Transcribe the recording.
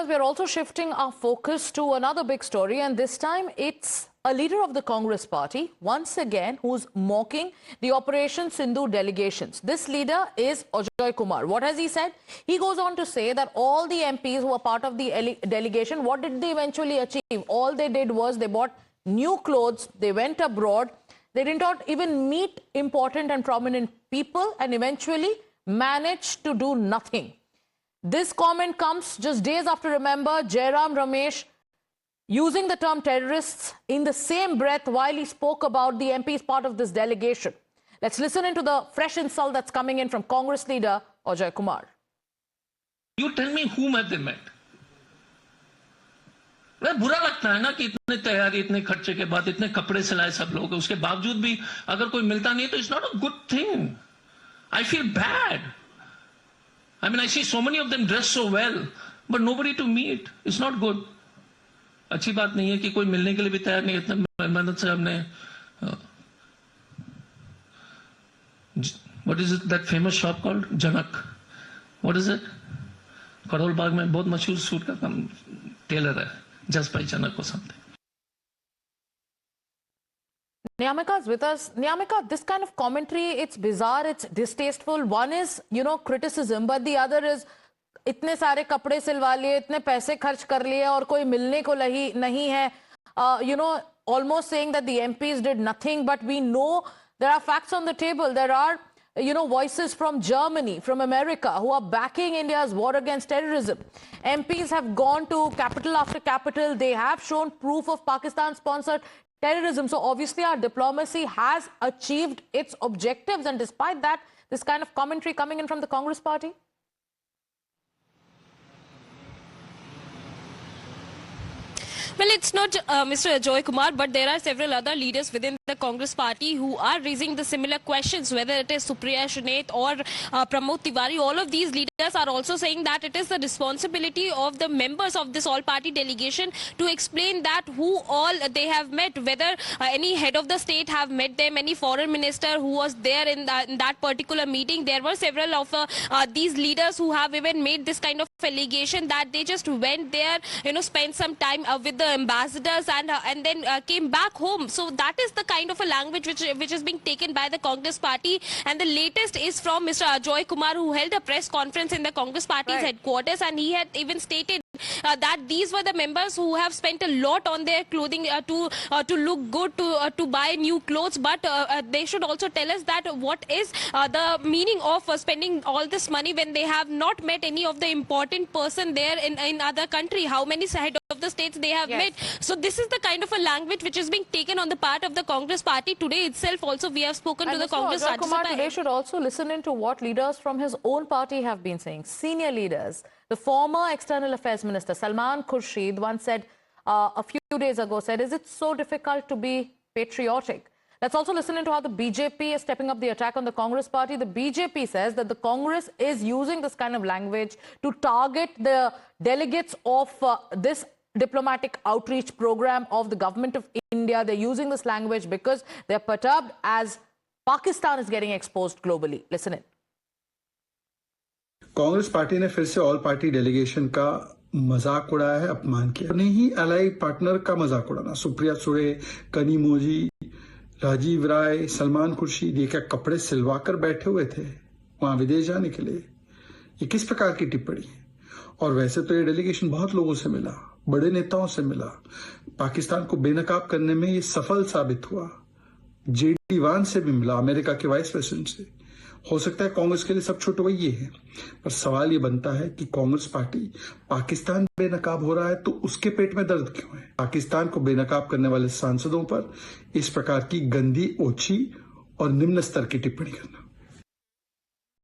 Because we are also shifting our focus to another big story, and this time it's a leader of the Congress party, once again, who's mocking the Operation Sindhu delegations. This leader is Ajoy Kumar. What has he said? He goes on to say that all the MPs who were part of the delegation, what did they eventually achieve? All they did was they bought new clothes, they went abroad, they did not even meet important and prominent people, and eventually managed to do nothing. This comment comes just days after, remember, Jairam Ramesh using the term terrorists in the same breath while he spoke about the MPs part of this delegation. Let's listen into the fresh insult that's coming in from Congress leader Ajoy Kumar. You tell me whom have they met? वह बुरा लगता है ना कि इतने तैयारी, इतने खर्चे के बाद इतने कपड़े सिलाए सब लोग, उसके बावजूद भी अगर कोई मिलता नहीं तो it's not a good thing. I feel bad. I mean, I see so many of them dressed so well, but nobody to meet. It's not good. अच्छी बात नहीं है कि कोई मिलने के लिए भी तैयार नहीं है. इतने मेहनत से हमने what is it, that famous shop called Janak? What is it? Karol Bagh में बहुत मशहूर सूट का काम टेलर है, just by Janak or something. Niyamika is with us. Niyamika, this kind of commentary, it's bizarre, it's distasteful. One is, criticism, but the other is, इतने सारे कपड़े सिलवा लिए, इतने पैसे खर्च कर लिए और कोई मिलने को नहीं है. Almost saying that the MPs did nothing, but we know there are facts on the table. There are, voices from Germany, from America, who are backing India's war against terrorism. MPs have gone to capital after capital. They have shown proof of Pakistan-sponsored terrorism. So obviously our diplomacy has achieved its objectives, and despite that, this kind of commentary coming in from the Congress party? Well, it's not Mr. Ajoy Kumar, but there are several other leaders within the Congress party who are raising the similar questions, whether it is Supriya Shuneth or Pramod Tiwari. All of these leaders are also saying that it is the responsibility of the members of this all-party delegation to explain that who all they have met, whether any head of the state have met them, any foreign minister who was there in that particular meeting. There were several of these leaders who have even made this kind of allegation that they just went there, spent some time with the ambassadors and then came back home. So that is the kind of a language which is being taken by the Congress party. And the latest is from Mr. Ajoy Kumar, who held a press conference in the Congress party's headquarters, and he had even stated that these were the members who have spent a lot on their clothing to look good, to buy new clothes, but they should also tell us that what is the meaning of spending all this money when they have not met any of the important person there in other country. How many head of the states they have met? So this is the kind of a language which is being taken on the part of the Congress party. Today itself also we have spoken to the Congress party. Kumar today should also listen into what leaders from his own party have been saying. Senior leaders. The former External Affairs Minister Salman Khurshid once said a few days ago, said, is it so difficult to be patriotic? Let's also listen into how the BJP is stepping up the attack on the Congress party. The BJP says that the Congress is using this kind of language to target the delegates of this diplomatic outreach program of the government of India. They're using this language because they're perturbed as Pakistan is getting exposed globally. Listen in. Congress party ने फिर से all party delegation का मजाक उड़ाया है, अपमान किया. नहीं अलाई पार्टनर का मजाक उड़ाना. सुप्रिया सुळे, कनिमोझी, राजीव राय, सलमान खुर्शीद, ये क्या कपड़े सिलवा कर बैठे हुए थे वहां विदेश जाने के लिए? ये किस प्रकार की टिप्पणी है? और वैसे तो ये डेलीगेशन बहुत लोगों से मिला, बड़े नेताओं से मिला. पाकिस्तान को बेनकाब करने में ये सफल साबित हुआ. JD वान से भी मिला, अमेरिका के वाइस प्रेसिडेंट से. हो सकता है कांग्रेस के लिए सब छोटा वही है, पर सवाल ये बनता है कि कांग्रेस पार्टी पाकिस्तान बेनकाब हो रहा है तो उसके पेट में दर्द क्यों है? पाकिस्तान को बेनकाब करने वाले सांसदों पर इस प्रकार की गंदी, ओछी और निम्न स्तर की टिप्पणी करना